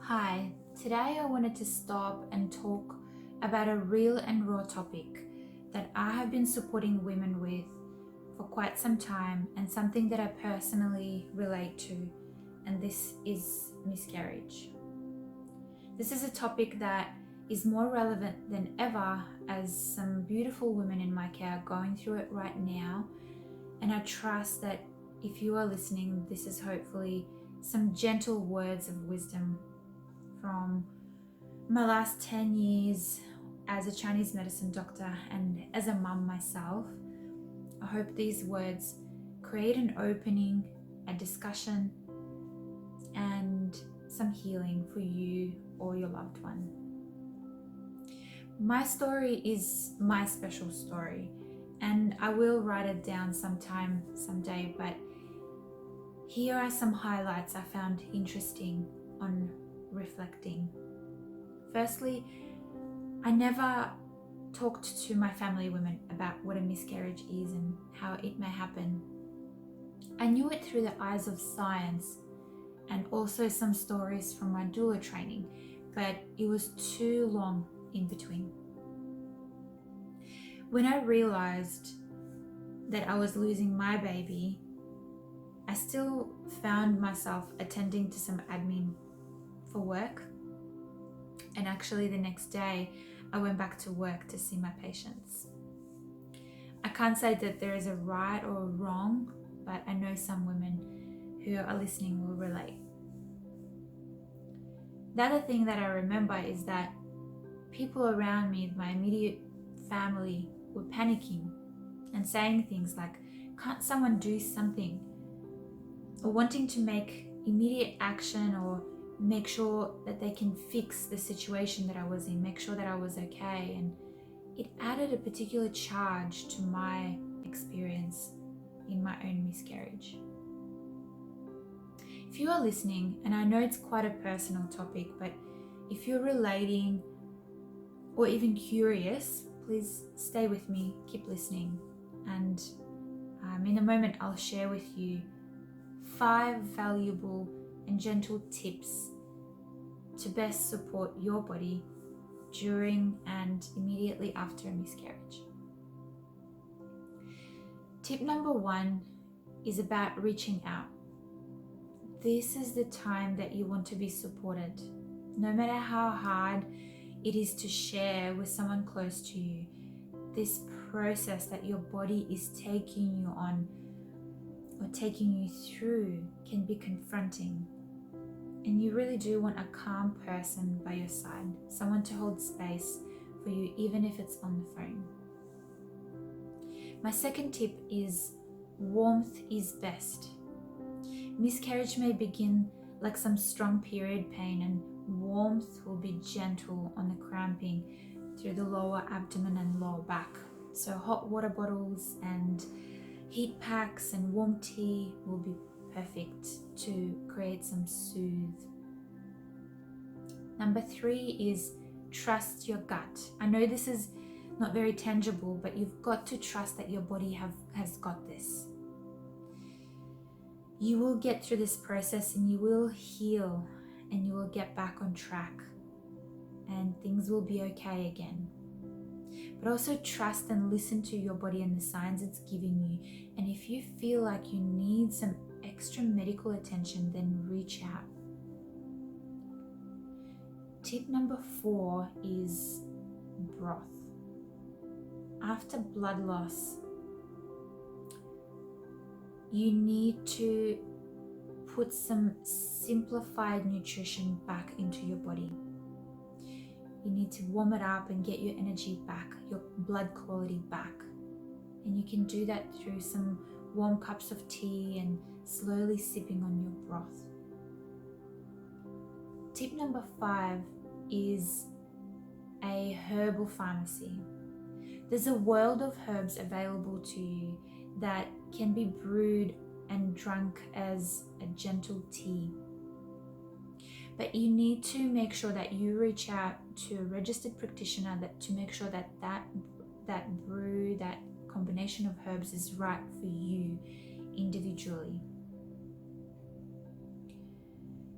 Hi, today I wanted to stop and talk about a real and raw topic that I have been supporting women with for quite some time and something that I personally relate to, and this is miscarriage. This is a topic that is more relevant than ever as some beautiful women in my care are going through it right now, and I trust that if you are listening, this is hopefully some gentle words of wisdom from my last 10 years as a Chinese medicine doctor and as a mum myself. I hope these words create an opening, a discussion, and some healing for you or your loved one. My story is my special story, and I will write it down someday, but here are some highlights I found interesting on reflecting. Firstly, I never talked to my family women about what a miscarriage is and how it may happen. I knew it through the eyes of science and also some stories from my doula training, but it was too long in between. When I realized that I was losing my baby, I still found myself attending to some admin for work, and actually the next day I went back to work to see my patients. I can't say that there is a right or a wrong, but I know some women who are listening will relate. The other thing that I remember is that people around me, my immediate family, were panicking and saying things like, "Can't someone do something?" or wanting to make immediate action or make sure that they can fix the situation that I was in, make sure that I was okay. And it added a particular charge to my experience in my own miscarriage. If you are listening, and I know it's quite a personal topic, but if you're relating or even curious, please stay with me, keep listening. And in a moment, I'll share with you 5 valuable and gentle tips to best support your body during and immediately after a miscarriage. Tip number 1 is about reaching out. This is the time that you want to be supported. No matter how hard it is to share with someone close to you, this process that your body is taking you on or taking you through can be confronting. And you really do want a calm person by your side, someone to hold space for you, even if it's on the phone. My second tip is warmth is best. Miscarriage may begin like some strong period pain, and warmth will be gentle on the cramping through the lower abdomen and lower back. So hot water bottles and heat packs and warm tea will be perfect to create some soothe. Number 3 is trust your gut. I know this is not very tangible, but you've got to trust that your body has got this. You will get through this process and you will heal and you will get back on track and things will be okay again. But also trust and listen to your body and the signs it's giving you. And if you feel like you need some extra medical attention, then reach out. Tip number 4 is broth. After blood loss, you need to put some simplified nutrition back into your body. You need to warm it up and get your energy back, your blood quality back. And you can do that through some warm cups of tea and slowly sipping on your broth. Tip number 5 is a herbal pharmacy. There's a world of herbs available to you that can be brewed and drunk as a gentle tea. But you need to make sure that you reach out to a registered practitioner to make sure that brew, that combination of herbs is right for you individually.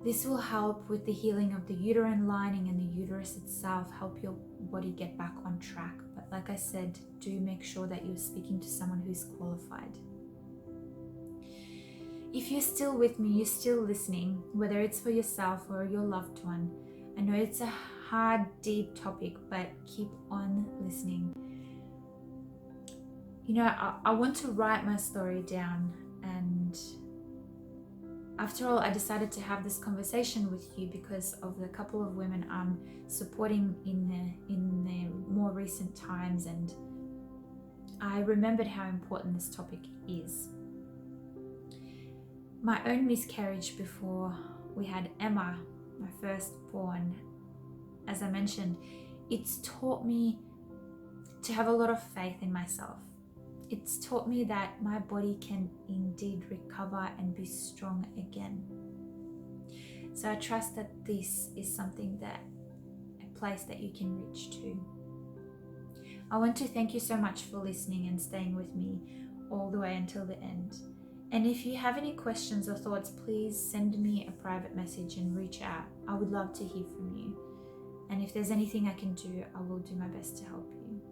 This will help with the healing of the uterine lining and the uterus itself, help your body get back on track. But like I said, do make sure that you're speaking to someone who's qualified. If you're still with me, you're still listening, whether it's for yourself or your loved one, I know it's a hard, deep topic, but keep on listening. You know, I want to write my story down, and after all, I decided to have this conversation with you because of the couple of women I'm supporting in the more recent times, and I remembered how important this topic is. My own miscarriage before we had Emma, my firstborn, as I mentioned, it's taught me to have a lot of faith in myself. It's taught me that my body can indeed recover and be strong again. So I trust that this is something that, a place that you can reach to. I want to thank you so much for listening and staying with me all the way until the end. And if you have any questions or thoughts, please send me a private message and reach out. I would love to hear from you. And if there's anything I can do, I will do my best to help you.